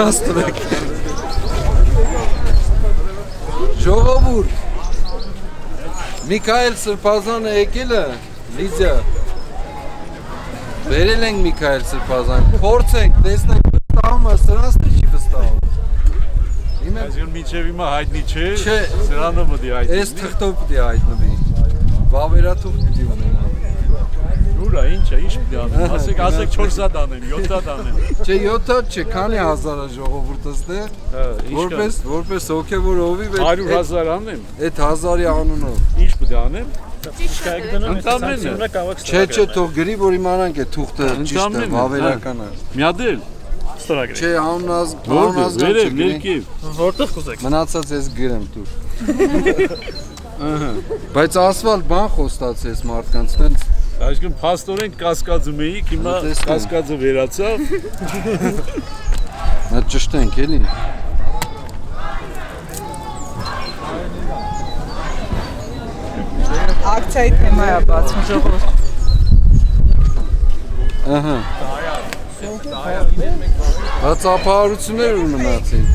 Հաստրեք։ Ժողովուրդ։ Միքայել Սրբազանը եկել է, Լիդիա։ Բերել ենք Միքայել Սրբազան, փորձենք, տեսնենք վստահում է, սրանց թե չի վստահում։ Այսինքն մինչև հիմա հայտնի չէ, սրանը մտի հայտնի։ Այս թղթով պիտի հայտնվի։ Վավերաթուղթ պիտի ունենա։ Ուրա, ինչ է, ինչ պիտի անեմ, ասեք 4-ատ անեմ, 7-ատ անեմ։ Չէ, 7-ատ չէ, քանի հազարը ժողովուրդս դե։ Որպես հոգևոր հովիվ 100,000 անեմ։ Այդ 1000-ի անունով։ Ինչ պիտի անեմ։ Չէ, թող գրի, որ իմանանք է թուղթը ճիշտ է, վավերական է։ Միադել։ Չէ, անունազգան չգրի։ Որտեղ կուզեք։ Մնացած ես գրեմ դուր։ Բայց ասվալ բան խոստացես մարդկանց, տենց Այսինքն փաստորեն կասկածում էիք, հիմա կասկածը վերացավ։ Նա ճշտենք էլի։ Ակցիայի թեմա է բացում ժողովուրդ։ Ահա։ Բա ծափահարություններ ու մնացին։